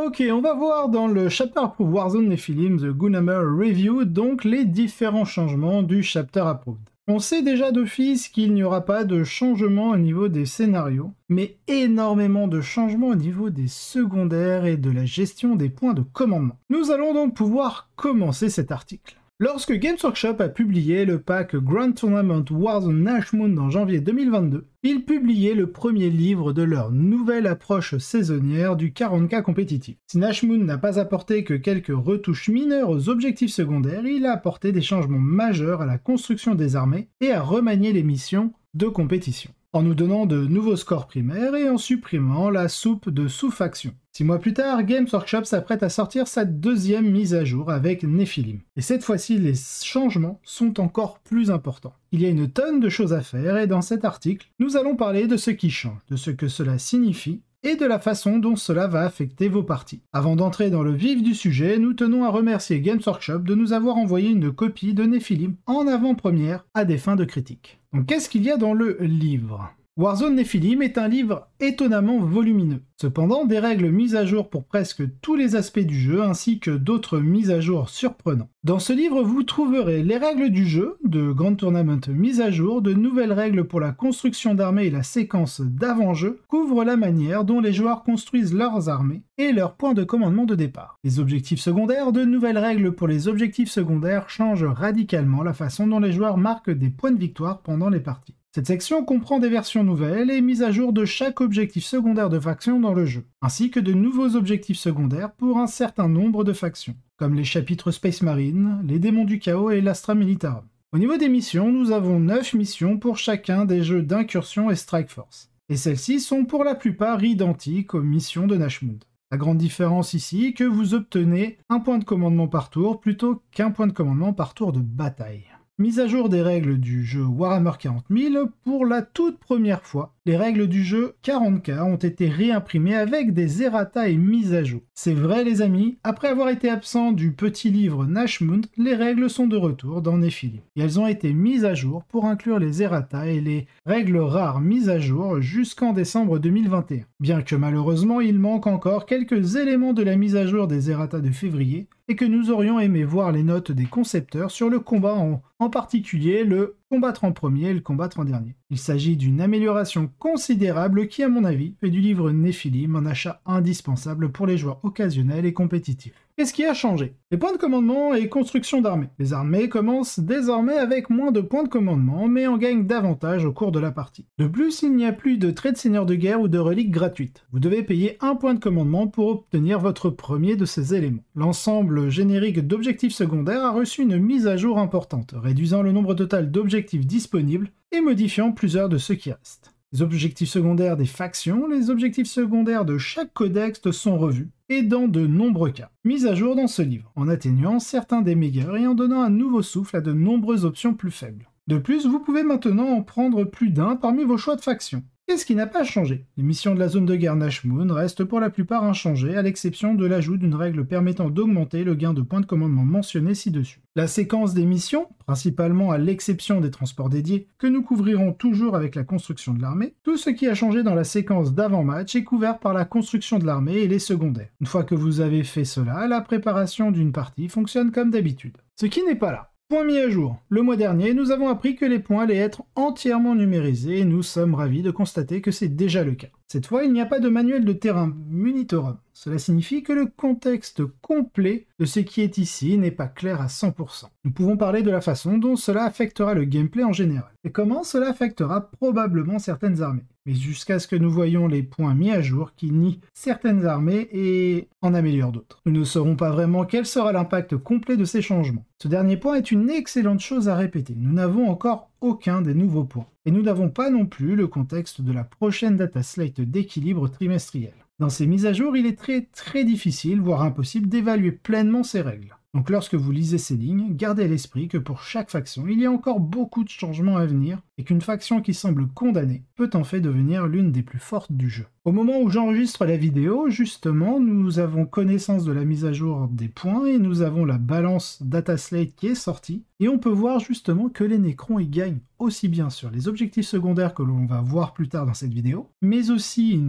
Ok, on va voir dans le Chapter Approved Warzone Nephilim The Gunhammer Review, donc les différents changements du Chapter Approved. On sait déjà d'office qu'il n'y aura pas de changement au niveau des scénarios, mais énormément de changements au niveau des secondaires et de la gestion des points de commandement. Nous allons donc pouvoir commencer cet article. Lorsque Games Workshop a publié le pack Grand Tournament Warzone Nashmoon en janvier 2022, ils publiaient le premier livre de leur nouvelle approche saisonnière du 40K compétitif. Si Nashmoon n'a pas apporté que quelques retouches mineures aux objectifs secondaires, il a apporté des changements majeurs à la construction des armées et à remanier les missions de compétition, en nous donnant de nouveaux scores primaires et en supprimant la soupe de sous-factions. 6 mois plus tard, Games Workshop s'apprête à sortir sa deuxième mise à jour avec Nephilim. Et cette fois-ci, les changements sont encore plus importants. Il y a une tonne de choses à faire et dans cet article, nous allons parler de ce qui change, de ce que cela signifie et de la façon dont cela va affecter vos parties. Avant d'entrer dans le vif du sujet, nous tenons à remercier Games Workshop de nous avoir envoyé une copie de Nephilim en avant-première à des fins de critique. Donc qu'est-ce qu'il y a dans le livre ? Warzone Nephilim est un livre étonnamment volumineux. Cependant, des règles mises à jour pour presque tous les aspects du jeu, ainsi que d'autres mises à jour surprenantes. Dans ce livre, vous trouverez les règles du jeu, de Grand Tournament mises à jour, de nouvelles règles pour la construction d'armées et la séquence d'avant-jeu, couvrent la manière dont les joueurs construisent leurs armées et leurs points de commandement de départ. Les objectifs secondaires, de nouvelles règles pour les objectifs secondaires changent radicalement la façon dont les joueurs marquent des points de victoire pendant les parties. Cette section comprend des versions nouvelles et mises à jour de chaque objectif secondaire de faction dans le jeu, ainsi que de nouveaux objectifs secondaires pour un certain nombre de factions, comme les chapitres Space Marine, les démons du chaos et l'Astra Militarum. Au niveau des missions, nous avons 9 missions pour chacun des jeux d'incursion et Strike Force, et celles-ci sont pour la plupart identiques aux missions de Nashmoon. La grande différence ici est que vous obtenez un point de commandement par tour plutôt qu'un point de commandement par tour de bataille. Mise à jour des règles du jeu Warhammer 40 000, pour la toute première fois, les règles du jeu 40K ont été réimprimées avec des errata et mises à jour. C'est vrai les amis, après avoir été absent du petit livre Nashmoon, les règles sont de retour dans Nephilim. Et elles ont été mises à jour pour inclure les errata et les règles rares mises à jour jusqu'en décembre 2021. Bien que malheureusement il manque encore quelques éléments de la mise à jour des errata de février, et que nous aurions aimé voir les notes des concepteurs sur le combat en particulier le combattre en premier et le combattre en dernier. Il s'agit d'une amélioration considérable qui, à mon avis, fait du livre Nephilim un achat indispensable pour les joueurs occasionnels et compétitifs. Qu'est-ce qui a changé? Les points de commandement et construction d'armées. Les armées commencent désormais avec moins de points de commandement, mais en gagnent davantage au cours de la partie. De plus, il n'y a plus de traits de seigneur de guerre ou de reliques gratuites. Vous devez payer un point de commandement pour obtenir votre premier de ces éléments. L'ensemble générique d'objectifs secondaires a reçu une mise à jour importante, réduisant le nombre total d'objectifs disponibles et modifiant plusieurs de ceux qui restent. Les objectifs secondaires des factions, les objectifs secondaires de chaque codex sont revus, et dans de nombreux cas, mis à jour dans ce livre, en atténuant certains des meilleurs et en donnant un nouveau souffle à de nombreuses options plus faibles. De plus, vous pouvez maintenant en prendre plus d'un parmi vos choix de factions. Qu'est-ce qui n'a pas changé? Les missions de la zone de guerre Nashmoon restent pour la plupart inchangées, à l'exception de l'ajout d'une règle permettant d'augmenter le gain de points de commandement mentionné ci-dessus. La séquence des missions, principalement à l'exception des transports dédiés, que nous couvrirons toujours avec la construction de l'armée, tout ce qui a changé dans la séquence d'avant-match est couvert par la construction de l'armée et les secondaires. Une fois que vous avez fait cela, la préparation d'une partie fonctionne comme d'habitude. Ce qui n'est pas là. Point mis à jour. Le mois dernier, nous avons appris que les points allaient être entièrement numérisés et nous sommes ravis de constater que c'est déjà le cas. Cette fois, il n'y a pas de manuel de terrain Munitorum. Cela signifie que le contexte complet de ce qui est ici n'est pas clair à 100%. Nous pouvons parler de la façon dont cela affectera le gameplay en général, et comment cela affectera probablement certaines armées, mais jusqu'à ce que nous voyions les points mis à jour qui nient certaines armées et en améliorent d'autres. Nous ne saurons pas vraiment quel sera l'impact complet de ces changements. Ce dernier point est une excellente chose à répéter. Nous n'avons encore aucun des nouveaux points. Et nous n'avons pas non plus le contexte de la prochaine data slate d'équilibre trimestriel. Dans ces mises à jour, il est très difficile, voire impossible, d'évaluer pleinement ces règles. Donc lorsque vous lisez ces lignes, gardez à l'esprit que pour chaque faction, il y a encore beaucoup de changements à venir, et qu'une faction qui semble condamnée peut en fait devenir l'une des plus fortes du jeu. Au moment où j'enregistre la vidéo, justement, nous avons connaissance de la mise à jour des points, et nous avons la balance dataslate qui est sortie, et on peut voir justement que les Nécrons y gagnent aussi bien sur les objectifs secondaires que l'on va voir plus tard dans cette vidéo, mais aussi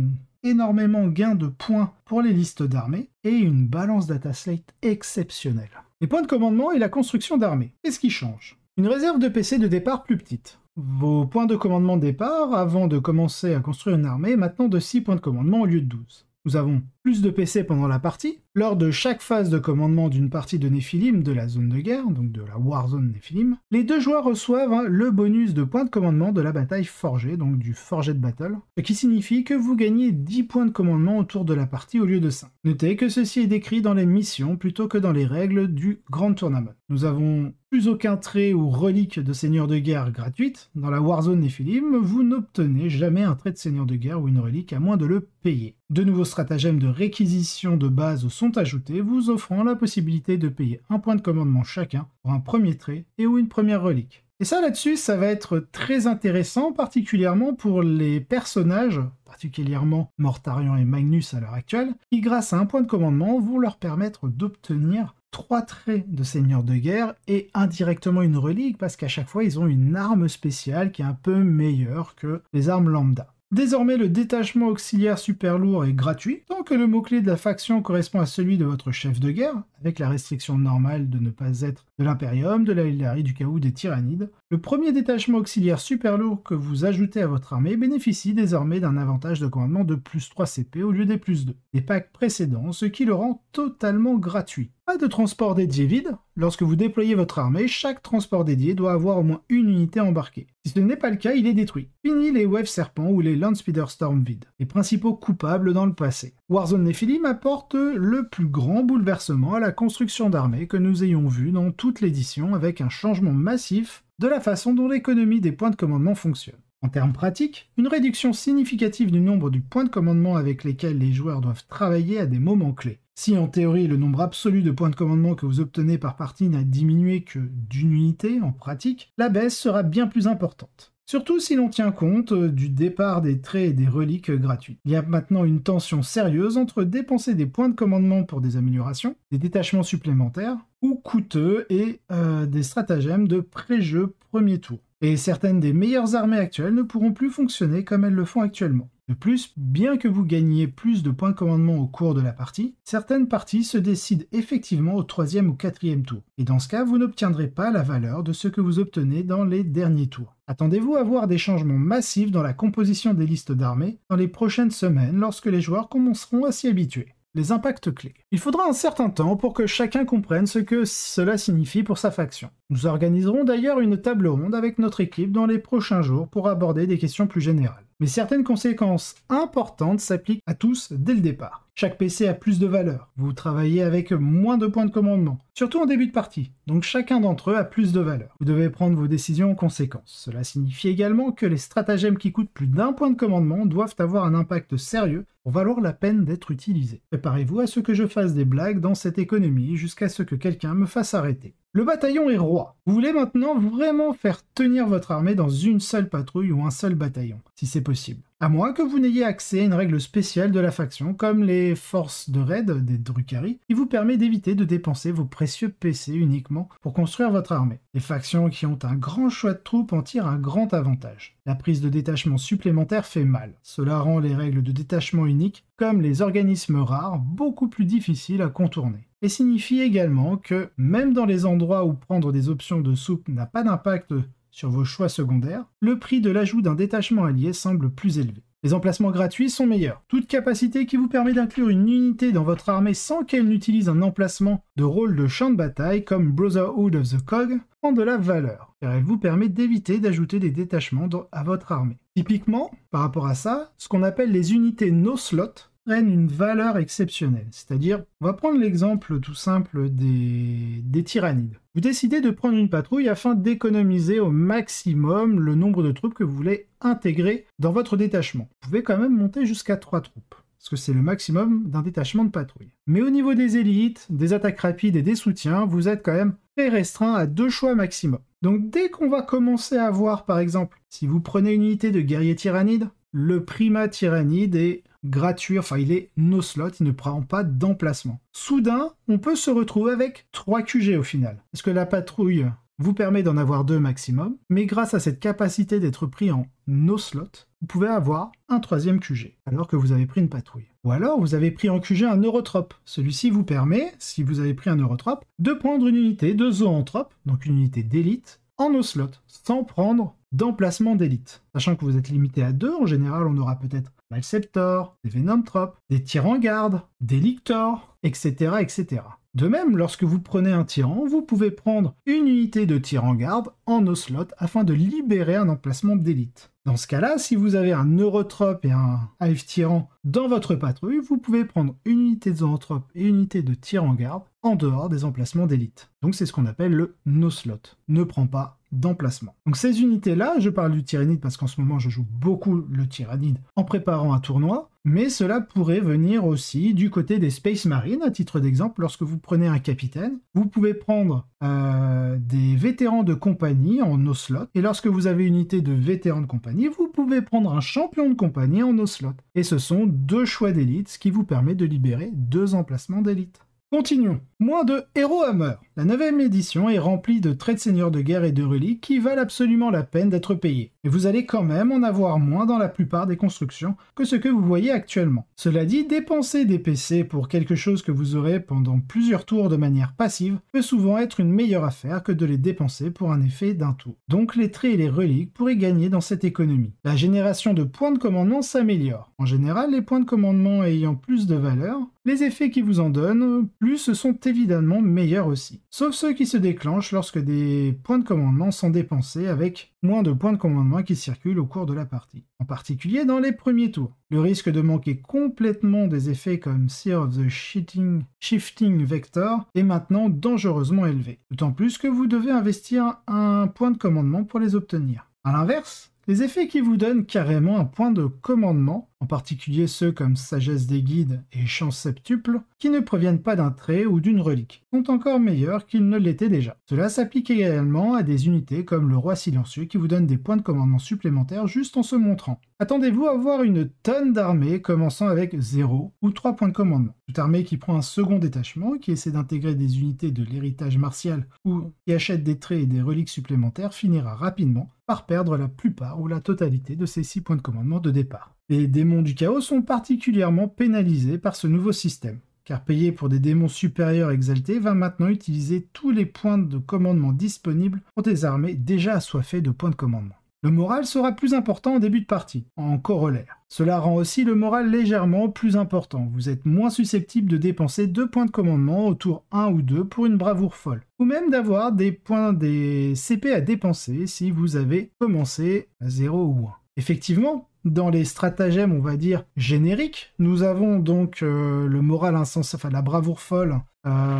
énormément gain de points pour les listes d'armées, et une balance dataslate exceptionnelle. Les points de commandement et la construction d'armées. Qu'est-ce qui change? Une réserve de PC de départ plus petite. Vos points de commandement de départ, avant de commencer à construire une armée, est maintenant de 6 points de commandement au lieu de 12. Nous avons plus de PC pendant la partie. Lors de chaque phase de commandement d'une partie de Nephilim de la zone de guerre, donc de la Warzone Nephilim, les deux joueurs reçoivent le bonus de points de commandement de la bataille forgée, donc du Forged Battle, ce qui signifie que vous gagnez 10 points de commandement autour de la partie au lieu de 5. Notez que ceci est décrit dans les missions plutôt que dans les règles du Grand Tournament. Nous avons plus aucun trait ou relique de seigneur de guerre gratuite. Dans la Warzone Nephilim, vous n'obtenez jamais un trait de seigneur de guerre ou une relique à moins de le payer. De nouveaux stratagèmes de réquisition de base sont ajoutés, vous offrant la possibilité de payer un point de commandement chacun pour un premier trait et ou une première relique. Et ça là-dessus, ça va être très intéressant, particulièrement pour les personnages, particulièrement Mortarion et Magnus à l'heure actuelle, qui grâce à un point de commandement vont leur permettre d'obtenir 3 traits de seigneur de guerre et indirectement une relique, parce qu'à chaque fois ils ont une arme spéciale qui est un peu meilleure que les armes lambda. Désormais, le détachement auxiliaire super lourd est gratuit, tant que le mot-clé de la faction correspond à celui de votre chef de guerre, avec la restriction normale de ne pas être de l'Imperium, de la Hilari, du Chaos, des Tyrannides. Le premier détachement auxiliaire super lourd que vous ajoutez à votre armée bénéficie désormais d'un avantage de commandement de plus 3 CP au lieu des plus 2, des packs précédents, ce qui le rend totalement gratuit. Pas de transport dédié vide. Lorsque vous déployez votre armée, chaque transport dédié doit avoir au moins une unité embarquée. Si ce n'est pas le cas, il est détruit. Fini les Wave Serpents ou les Landspeeder Storm vides, les principaux coupables dans le passé. Warzone Nephilim apporte le plus grand bouleversement à la construction d'armées que nous ayons vu dans toute l'édition, avec un changement massif de la façon dont l'économie des points de commandement fonctionne. En termes pratiques, une réduction significative du nombre de points de commandement avec lesquels les joueurs doivent travailler à des moments clés. Si en théorie le nombre absolu de points de commandement que vous obtenez par partie n'a diminué que d'une unité, en pratique, la baisse sera bien plus importante. Surtout si l'on tient compte du départ des traits et des reliques gratuits. Il y a maintenant une tension sérieuse entre dépenser des points de commandement pour des améliorations, des détachements supplémentaires, ou coûteux et des stratagèmes de pré-jeu premier tour. Et certaines des meilleures armées actuelles ne pourront plus fonctionner comme elles le font actuellement. De plus, bien que vous gagniez plus de points de commandement au cours de la partie, certaines parties se décident effectivement au 3e ou 4e tour. Et dans ce cas, vous n'obtiendrez pas la valeur de ce que vous obtenez dans les derniers tours. Attendez-vous à voir des changements massifs dans la composition des listes d'armées dans les prochaines semaines lorsque les joueurs commenceront à s'y habituer. Les impacts clés. Il faudra un certain temps pour que chacun comprenne ce que cela signifie pour sa faction. Nous organiserons d'ailleurs une table ronde avec notre équipe dans les prochains jours pour aborder des questions plus générales. Mais certaines conséquences importantes s'appliquent à tous dès le départ. Chaque PC a plus de valeur, vous travaillez avec moins de points de commandement, surtout en début de partie, donc chacun d'entre eux a plus de valeur. Vous devez prendre vos décisions en conséquence. Cela signifie également que les stratagèmes qui coûtent plus d'un point de commandement doivent avoir un impact sérieux pour valoir la peine d'être utilisés. Préparez-vous à ce que je fasse des blagues dans cette économie jusqu'à ce que quelqu'un me fasse arrêter. Le bataillon est roi. Vous voulez maintenant vraiment faire tenir votre armée dans une seule patrouille ou un seul bataillon, si c'est possible. À moins que vous n'ayez accès à une règle spéciale de la faction, comme les forces de raid des Drukhari, qui vous permet d'éviter de dépenser vos précieux PC uniquement pour construire votre armée. Les factions qui ont un grand choix de troupes en tirent un grand avantage. La prise de détachement supplémentaire fait mal. Cela rend les règles de détachement uniques, comme les organismes rares, beaucoup plus difficiles à contourner. Et signifie également que, même dans les endroits où prendre des options de soupe n'a pas d'impact sur vos choix secondaires, le prix de l'ajout d'un détachement allié semble plus élevé. Les emplacements gratuits sont meilleurs. Toute capacité qui vous permet d'inclure une unité dans votre armée sans qu'elle n'utilise un emplacement de rôle de champ de bataille comme Brotherhood of the Cog prend de la valeur, car elle vous permet d'éviter d'ajouter des détachements à votre armée. Typiquement, par rapport à ça, ce qu'on appelle les unités no slot prennent une valeur exceptionnelle. C'est-à-dire, on va prendre l'exemple tout simple des Tyrannides. Vous décidez de prendre une patrouille afin d'économiser au maximum le nombre de troupes que vous voulez intégrer dans votre détachement. Vous pouvez quand même monter jusqu'à 3 troupes, parce que c'est le maximum d'un détachement de patrouille. Mais au niveau des élites, des attaques rapides et des soutiens, vous êtes quand même très restreint à 2 choix maximum. Donc dès qu'on va commencer à voir, par exemple, si vous prenez une unité de guerrier tyrannide, le primat tyrannide est gratuit, enfin il est no slot, il ne prend pas d'emplacement. Soudain, on peut se retrouver avec 3 QG au final. Parce que la patrouille vous permet d'en avoir 2 maximum, mais grâce à cette capacité d'être pris en no slot, vous pouvez avoir un 3e QG, alors que vous avez pris une patrouille. Ou alors, vous avez pris en QG un Neurotrope. Celui-ci vous permet, si vous avez pris un Neurotrope, de prendre une unité de Zoanthrope, donc une unité d'élite, en no slot, sans prendre d'emplacement d'élite. Sachant que vous êtes limité à 2, en général, on aura peut-être Malceptor, des Venomtropes, des Tyrangardes, des Lictors, etc., etc. De même, lorsque vous prenez un tyran, vous pouvez prendre une unité de Tyrangarde en no slot afin de libérer un emplacement d'élite. Dans ce cas-là, si vous avez un Neurotrope et un Hive Tyran dans votre patrouille, vous pouvez prendre une unité de Zoanthrope et une unité de Tyrangarde en dehors des emplacements d'élite. Donc c'est ce qu'on appelle le no slot. Ne prend pas d'emplacement. Donc ces unités-là, je parle du Tyrannide parce qu'en ce moment je joue beaucoup le Tyrannide en préparant un tournoi, mais cela pourrait venir aussi du côté des Space Marines. À titre d'exemple, lorsque vous prenez un capitaine, vous pouvez prendre des vétérans de compagnie en no slot, et lorsque vous avez une unité de vétérans de compagnie, vous pouvez prendre un champion de compagnie en no slot. Et ce sont 2 choix d'élite, ce qui vous permet de libérer 2 emplacements d'élite. Continuons. Moins de Hero Hammer. La 9e édition est remplie de traits de seigneurs de guerre et de reliques qui valent absolument la peine d'être payés. Mais vous allez quand même en avoir moins dans la plupart des constructions que ce que vous voyez actuellement. Cela dit, dépenser des PC pour quelque chose que vous aurez pendant plusieurs tours de manière passive peut souvent être une meilleure affaire que de les dépenser pour un effet d'un tour. Donc les traits et les reliques pourraient gagner dans cette économie. La génération de points de commandement s'améliore. En général, les points de commandement ayant plus de valeur, les effets qui vous en donnent plus sont évidemment meilleurs aussi. Sauf ceux qui se déclenchent lorsque des points de commandement sont dépensés avec moins de points de commandement qui circulent au cours de la partie. En particulier dans les premiers tours. Le risque de manquer complètement des effets comme Seer of the Shifting Vector est maintenant dangereusement élevé. D'autant plus que vous devez investir un point de commandement pour les obtenir. A l'inverse, les effets qui vous donnent carrément un point de commandement, en particulier ceux comme Sagesse des Guides et Chance Septuple, qui ne proviennent pas d'un trait ou d'une relique, sont encore meilleurs qu'ils ne l'étaient déjà. Cela s'applique également à des unités comme le Roi Silencieux qui vous donnent des points de commandement supplémentaires juste en se montrant. Attendez-vous à voir une tonne d'armées commençant avec 0 ou 3 points de commandement. Toute armée qui prend un second détachement, qui essaie d'intégrer des unités de l'héritage martial ou qui achète des traits et des reliques supplémentaires finira rapidement par perdre la plupart ou la totalité de ses 6 points de commandement de départ. Les démons du chaos sont particulièrement pénalisés par ce nouveau système, car payer pour des démons supérieurs exaltés va maintenant utiliser tous les points de commandement disponibles pour des armées déjà assoiffées de points de commandement. Le moral sera plus important en début de partie, en corollaire. Cela rend aussi le moral légèrement plus important. Vous êtes moins susceptible de dépenser 2 points de commandement au tour 1 ou 2 pour une bravoure folle. Ou même d'avoir des CP à dépenser si vous avez commencé à 0 ou 1. Effectivement, dans les stratagèmes, on va dire, génériques, nous avons donc le moral insensé, enfin la bravoure folle,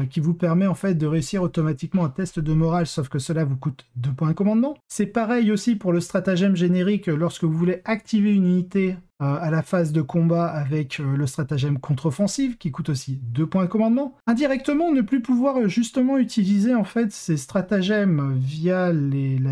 qui vous permet en fait de réussir automatiquement un test de morale, sauf que cela vous coûte 2 points de commandement. C'est pareil aussi pour le stratagème générique lorsque vous voulez activer une unité à la phase de combat avec le stratagème contre-offensive qui coûte aussi 2 points de commandement. Indirectement, ne plus pouvoir justement utiliser en fait ces stratagèmes via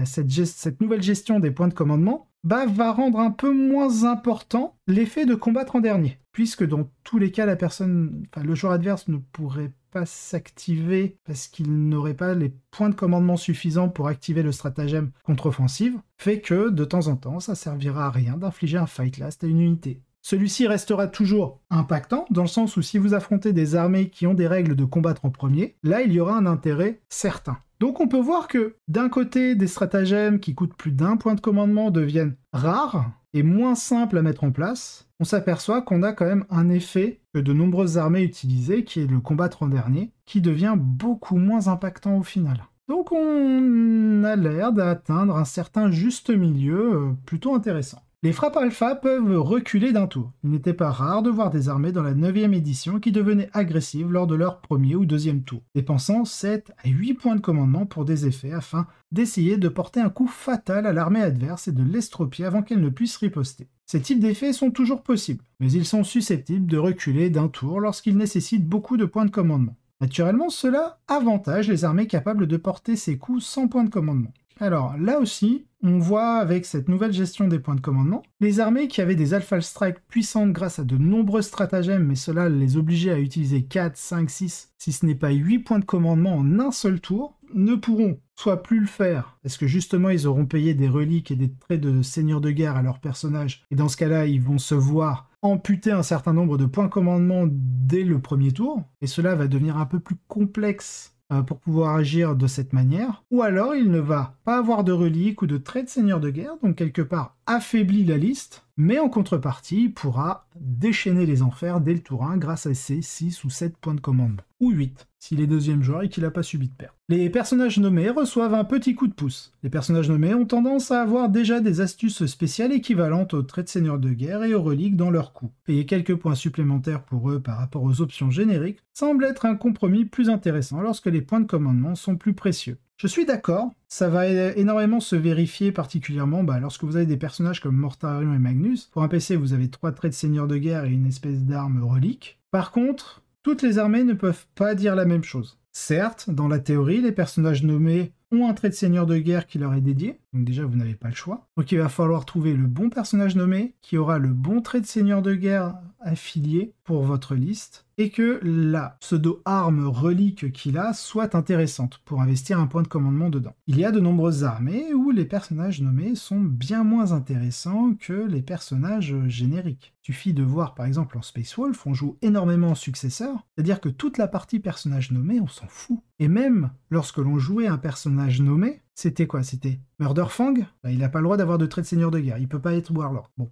cette nouvelle gestion des points de commandement va rendre un peu moins important l'effet de combattre en dernier, puisque dans tous les cas, le joueur adverse ne pourrait pas s'activer parce qu'il n'aurait pas les points de commandement suffisants pour activer le stratagème contre-offensive, fait que de temps en temps, ça servira à rien d'infliger un fight last à une unité. Celui-ci restera toujours impactant, dans le sens où si vous affrontez des armées qui ont des règles de combattre en premier, là il y aura un intérêt certain. Donc on peut voir que d'un côté, des stratagèmes qui coûtent plus d'1 point de commandement deviennent rares et moins simples à mettre en place. On s'aperçoit qu'on a quand même un effet que de nombreuses armées utilisaient, qui est le combattre en dernier, qui devient beaucoup moins impactant au final. Donc on a l'air d'atteindre un certain juste milieu plutôt intéressant. Les frappes alpha peuvent reculer d'un tour. Il n'était pas rare de voir des armées dans la 9e édition qui devenaient agressives lors de leur premier ou deuxième tour, dépensant 7 à 8 points de commandement pour des effets afin d'essayer de porter un coup fatal à l'armée adverse et de l'estropier avant qu'elle ne puisse riposter. Ces types d'effets sont toujours possibles, mais ils sont susceptibles de reculer d'un tour lorsqu'ils nécessitent beaucoup de points de commandement. Naturellement, cela avantage les armées capables de porter ces coups sans points de commandement. Alors là aussi, on voit avec cette nouvelle gestion des points de commandement, les armées qui avaient des Alpha Strike puissantes grâce à de nombreux stratagèmes, mais cela les obligeait à utiliser 4, 5, 6, si ce n'est pas 8 points de commandement en un seul tour, ne pourront soit plus le faire, parce que justement ils auront payé des reliques et des traits de seigneur de guerre à leurs personnages, et dans ce cas-là, ils vont se voir amputer un certain nombre de points commandement dès le premier tour, et cela va devenir un peu plus complexe pour pouvoir agir de cette manière, ou alors il ne va pas avoir de reliques ou de traits de seigneur de guerre, donc quelque part affaiblit la liste, mais en contrepartie, il pourra déchaîner les enfers dès le tour 1 grâce à ses 6 ou 7 points de commandement, ou 8, s'il est deuxième joueur et qu'il n'a pas subi de perte. Les personnages nommés reçoivent un petit coup de pouce. Les personnages nommés ont tendance à avoir déjà des astuces spéciales équivalentes aux traits de seigneur de guerre et aux reliques dans leur coup. Payer quelques points supplémentaires pour eux par rapport aux options génériques semble être un compromis plus intéressant lorsque les points de commandement sont plus précieux. Je suis d'accord, ça va énormément se vérifier particulièrement lorsque vous avez des personnages comme Mortarion et Magnus. Pour un PC, vous avez 3 traits de seigneur de guerre et une espèce d'arme relique. Par contre, toutes les armées ne peuvent pas dire la même chose. Certes, dans la théorie, les personnages nommés ont un trait de seigneur de guerre qui leur est dédié, donc déjà vous n'avez pas le choix. Donc il va falloir trouver le bon personnage nommé, qui aura le bon trait de seigneur de guerre affilié pour votre liste, et que la pseudo-arme relique qu'il a soit intéressante pour investir un point de commandement dedans. Il y a de nombreuses armées où les personnages nommés sont bien moins intéressants que les personnages génériques. Il suffit de voir par exemple en Space Wolf, on joue énormément en successeur, c'est-à-dire que toute la partie personnage nommé, on s'en fout. Et même lorsque l'on jouait un personnage nommé, c'était quoi? C'était Murderfang? Il n'a pas le droit d'avoir de trait de seigneur de guerre, il peut pas être Warlord. Bon,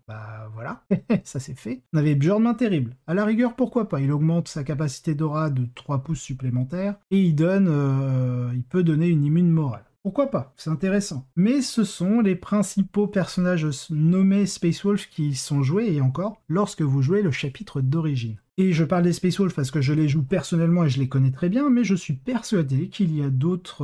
voilà, ça c'est fait. On avait Bjornmain Terrible. À la rigueur, pourquoi pas? Il augmente sa capacité d'aura de 3 pouces supplémentaires, et il peut donner une immune morale. Pourquoi pas? C'est intéressant. Mais ce sont les principaux personnages nommés Space Wolf qui sont joués, et encore, lorsque vous jouez le chapitre d'origine. Et je parle des Space Wolf parce que je les joue personnellement et je les connais très bien, mais je suis persuadé qu'il y a d'autres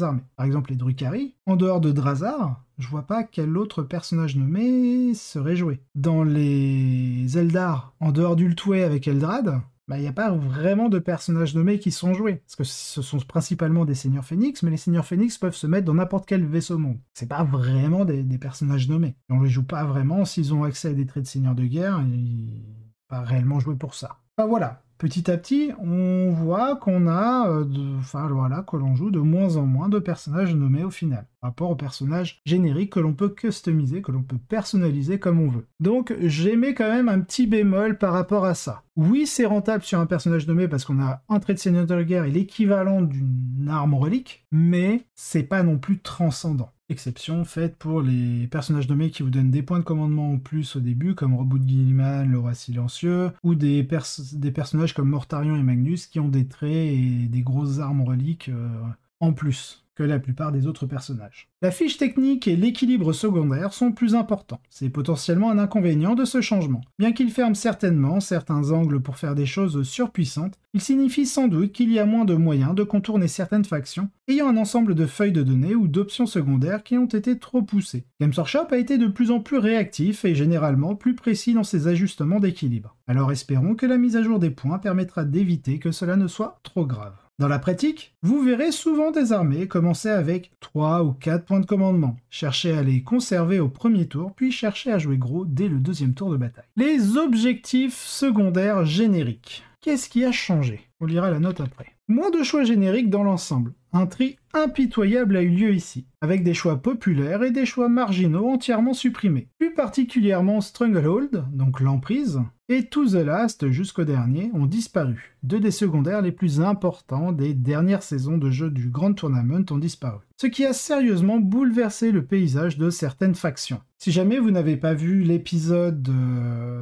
armées. Par exemple les Drukhari. En dehors de Drazar, je vois pas quel autre personnage nommé serait joué. Dans les Eldar, en dehors d'Ultway avec Eldrad, il n'y a pas vraiment de personnages nommés qui sont joués. Parce que ce sont principalement des seigneurs phénix, mais les seigneurs phénix peuvent se mettre dans n'importe quel vaisseau monde. C'est pas vraiment des personnages nommés. Et on les joue pas vraiment s'ils ont accès à des traits de seigneur de guerre, pas réellement joué pour ça. Voilà, petit à petit, on voit qu'on a, que l'on joue de moins en moins de personnages nommés au final, par rapport aux personnages génériques que l'on peut customiser, que l'on peut personnaliser comme on veut. Donc j'émets quand même un petit bémol par rapport à ça. Oui, c'est rentable sur un personnage nommé parce qu'on a un trait de seigneur de guerre et l'équivalent d'une arme relique, mais c'est pas non plus transcendant. Exception faite pour les personnages nommés qui vous donnent des points de commandement en plus au début, comme Robout Guilliman, le Roi Silencieux, ou des personnages comme Mortarion et Magnus qui ont des traits et des grosses armes reliques en plus que la plupart des autres personnages. La fiche technique et l'équilibre secondaire sont plus importants. C'est potentiellement un inconvénient de ce changement. Bien qu'il ferme certainement certains angles pour faire des choses surpuissantes, il signifie sans doute qu'il y a moins de moyens de contourner certaines factions ayant un ensemble de feuilles de données ou d'options secondaires qui ont été trop poussées. Games Workshop a été de plus en plus réactif et généralement plus précis dans ses ajustements d'équilibre. Alors espérons que la mise à jour des points permettra d'éviter que cela ne soit trop grave. Dans la pratique, vous verrez souvent des armées commencer avec 3 ou 4 points de commandement, chercher à les conserver au premier tour, puis chercher à jouer gros dès le deuxième tour de bataille. Les objectifs secondaires génériques. Qu'est-ce qui a changé? On lira la note après. Moins de choix génériques dans l'ensemble. Un tri impitoyable a eu lieu ici, avec des choix populaires et des choix marginaux entièrement supprimés. Plus particulièrement Stranglehold, donc l'emprise, et To the Last jusqu'au dernier ont disparu. 2 des secondaires les plus importants des dernières saisons de jeux du Grand Tournament ont disparu. Ce qui a sérieusement bouleversé le paysage de certaines factions. Si jamais vous n'avez pas vu l'épisode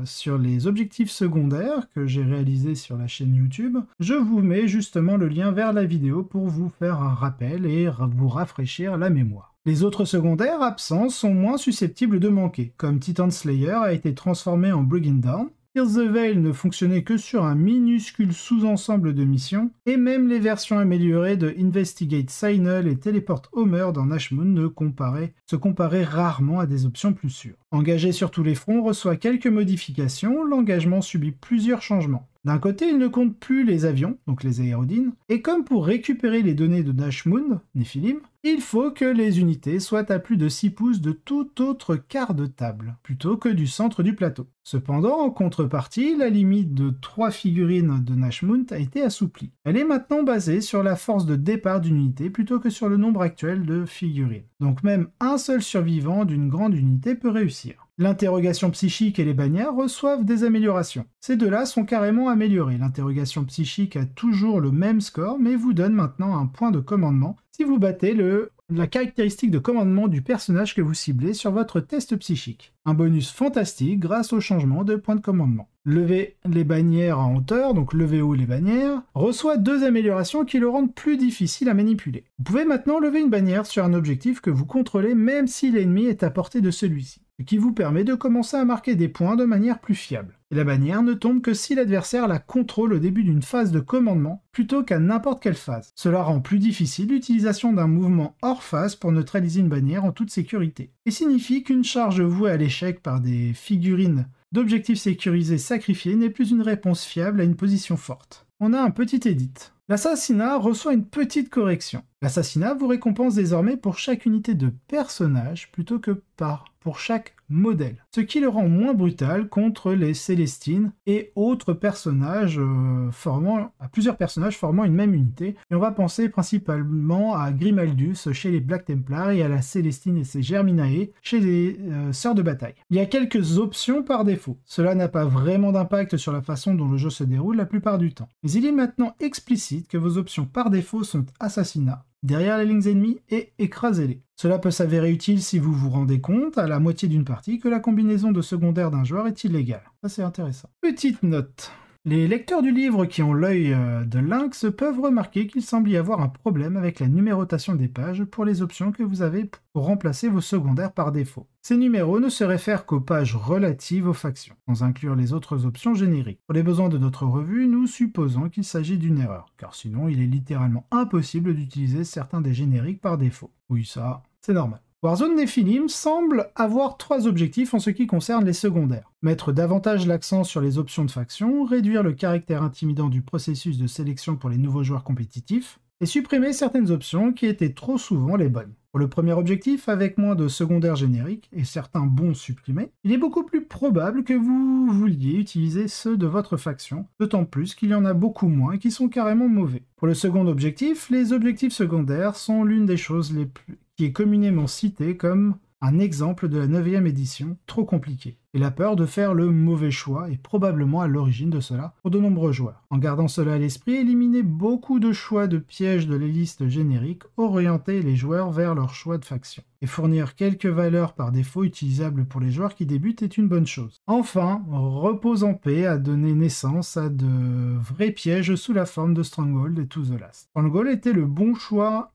sur les objectifs secondaires que j'ai réalisé sur la chaîne YouTube, je vous mets justement le lien vers la vidéo pour vous faire un rappel et vous rafraîchir la mémoire. Les autres secondaires absents sont moins susceptibles de manquer, comme Titan Slayer a été transformé en Brigand Dawn, Pierce the Veil ne fonctionnait que sur un minuscule sous-ensemble de missions, et même les versions améliorées de Investigate Signal et Teleport Homer dans Ashmoon se comparaient rarement à des options plus sûres. Engagé sur tous les fronts reçoit quelques modifications, l'engagement subit plusieurs changements. D'un côté, il ne compte plus les avions, donc les aérodynes, et comme pour récupérer les données de Nashmoon, Nephilim, il faut que les unités soient à plus de 6 pouces de tout autre quart de table, plutôt que du centre du plateau. Cependant, en contrepartie, la limite de 3 figurines de Nashmount a été assouplie. Elle est maintenant basée sur la force de départ d'une unité plutôt que sur le nombre actuel de figurines. Donc même un seul survivant d'une grande unité peut réussir. L'interrogation psychique et les bannières reçoivent des améliorations. Ces deux-là sont carrément améliorées. L'interrogation psychique a toujours le même score, mais vous donne maintenant un point de commandement si vous battez la caractéristique de commandement du personnage que vous ciblez sur votre test psychique. Un bonus fantastique grâce au changement de point de commandement. Lever les bannières en hauteur, donc lever haut les bannières, reçoit 2 améliorations qui le rendent plus difficile à manipuler. Vous pouvez maintenant lever une bannière sur un objectif que vous contrôlez même si l'ennemi est à portée de celui-ci, ce qui vous permet de commencer à marquer des points de manière plus fiable. Et la bannière ne tombe que si l'adversaire la contrôle au début d'une phase de commandement, plutôt qu'à n'importe quelle phase. Cela rend plus difficile l'utilisation d'un mouvement hors phase pour neutraliser une bannière en toute sécurité, et signifie qu'une charge vouée à l'échec par des figurines d'objectifs sécurisés sacrifiés n'est plus une réponse fiable à une position forte. On a un petit edit. L'assassinat reçoit une petite correction. L'assassinat vous récompense désormais pour chaque unité de personnage plutôt que pour chaque modèle, ce qui le rend moins brutal contre les Célestines et autres personnages plusieurs personnages formant une même unité, et on va penser principalement à Grimaldus chez les Black Templars et à la Célestine et ses Germinae chez les Sœurs de Bataille. Il y a quelques options par défaut. Cela n'a pas vraiment d'impact sur la façon dont le jeu se déroule la plupart du temps, mais il est maintenant explicite que vos options par défaut sont assassinat, derrière les lignes ennemies et écrasez-les. Cela peut s'avérer utile si vous vous rendez compte, à la moitié d'une partie, que la combinaison de secondaires d'un joueur est illégale. Ça c'est intéressant. Petite note. Les lecteurs du livre qui ont l'œil de lynx peuvent remarquer qu'il semble y avoir un problème avec la numérotation des pages pour les options que vous avez pour remplacer vos secondaires par défaut. Ces numéros ne se réfèrent qu'aux pages relatives aux factions, sans inclure les autres options génériques. Pour les besoins de notre revue, nous supposons qu'il s'agit d'une erreur, car sinon il est littéralement impossible d'utiliser certains des génériques par défaut. Oui, ça, c'est normal. Warzone Nephilim semble avoir 3 objectifs en ce qui concerne les secondaires. Mettre davantage l'accent sur les options de faction, réduire le caractère intimidant du processus de sélection pour les nouveaux joueurs compétitifs, et supprimer certaines options qui étaient trop souvent les bonnes. Pour le premier objectif, avec moins de secondaires génériques et certains bons supprimés, il est beaucoup plus probable que vous vouliez utiliser ceux de votre faction, d'autant plus qu'il y en a beaucoup moins qui sont carrément mauvais. Pour le second objectif, les objectifs secondaires sont l'une des choses qui est communément citée comme un exemple de la 9e édition trop compliqué. Et la peur de faire le mauvais choix est probablement à l'origine de cela pour de nombreux joueurs. En gardant cela à l'esprit, éliminez beaucoup de choix de pièges de les listes génériques, orienter les joueurs vers leur choix de faction. Et fournir quelques valeurs par défaut utilisables pour les joueurs qui débutent est une bonne chose. Enfin, Repose en paix a donné naissance à de vrais pièges sous la forme de Stronghold et To The Last. Stronghold était le bon choix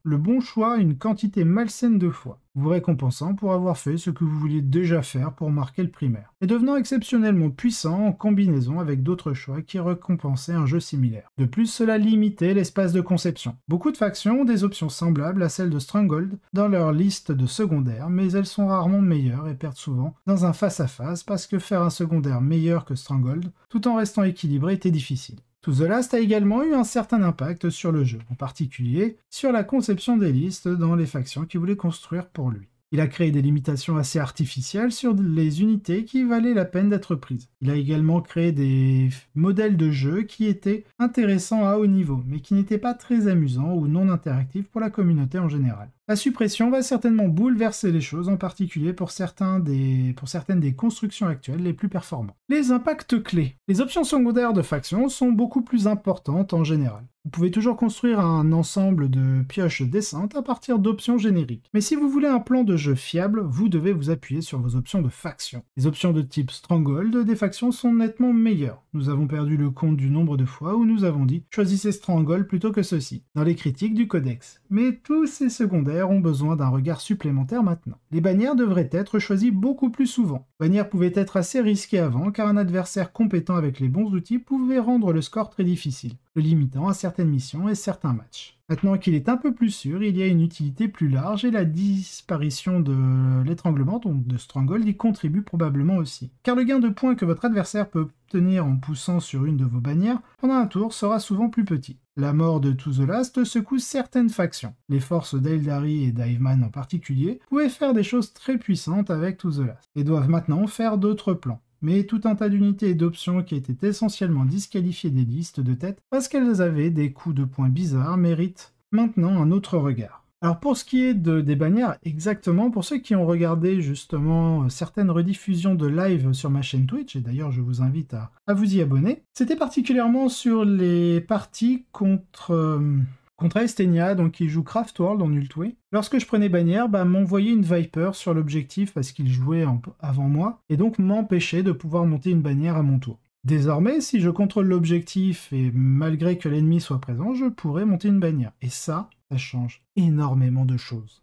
une quantité malsaine de fois, vous récompensant pour avoir fait ce que vous vouliez déjà faire pour marquer le primaire, et devenant exceptionnellement puissant en combinaison avec d'autres choix qui récompensaient un jeu similaire. De plus, cela limitait l'espace de conception. Beaucoup de factions ont des options semblables à celles de Stronghold dans leur liste de secondaires, mais elles sont rarement meilleures et perdent souvent dans un face-à-face parce que faire un secondaire meilleur que Stronghold, tout en restant équilibré, était difficile. To The Last a également eu un certain impact sur le jeu, en particulier sur la conception des listes dans les factions qu'il voulait construire pour lui. Il a créé des limitations assez artificielles sur les unités qui valaient la peine d'être prises. Il a également créé des modèles de jeu qui étaient intéressants à haut niveau, mais qui n'étaient pas très amusants ou non interactifs pour la communauté en général. La suppression va certainement bouleverser les choses, en particulier pour certaines des constructions actuelles les plus performantes. Les impacts clés. Les options secondaires de faction sont beaucoup plus importantes en général. Vous pouvez toujours construire un ensemble de pioches décentes à partir d'options génériques. Mais si vous voulez un plan de jeu fiable, vous devez vous appuyer sur vos options de faction. Les options de type Stronghold des factions sont nettement meilleures. Nous avons perdu le compte du nombre de fois où nous avons dit « choisissez Stronghold plutôt que ceci » dans les critiques du codex. Mais tous ces secondaires ont besoin d'un regard supplémentaire maintenant. Les bannières devraient être choisies beaucoup plus souvent. Bannières pouvaient être assez risquées avant car un adversaire compétent avec les bons outils pouvait rendre le score très difficile, le limitant à certaines missions et certains matchs. Maintenant qu'il est un peu plus sûr, il y a une utilité plus large et la disparition de l'étranglement, donc de Stronghold, y contribue probablement aussi. Car le gain de points que votre adversaire peut obtenir en poussant sur une de vos bannières pendant un tour sera souvent plus petit. La mort de To The Last secoue certaines factions. Les forces d'Eldari et d'Hiveman en particulier pouvaient faire des choses très puissantes avec To The Last, et doivent maintenant faire d'autres plans. mais tout un tas d'unités et d'options qui étaient essentiellement disqualifiées des listes de tête parce qu'elles avaient des coups de poing bizarres méritent maintenant un autre regard. Alors pour ce qui est des bannières, exactement, pour ceux qui ont regardé justement certaines rediffusions de live sur ma chaîne Twitch, et d'ailleurs je vous invite à vous y abonner, c'était particulièrement sur les parties contre Estenia, donc qui joue Craftworld en Ultway. Lorsque je prenais bannière, m'envoyait une Viper sur l'objectif parce qu'il jouait avant moi, et donc m'empêchait de pouvoir monter une bannière à mon tour. Désormais, si je contrôle l'objectif et malgré que l'ennemi soit présent, je pourrais monter une bannière. Et ça change énormément de choses.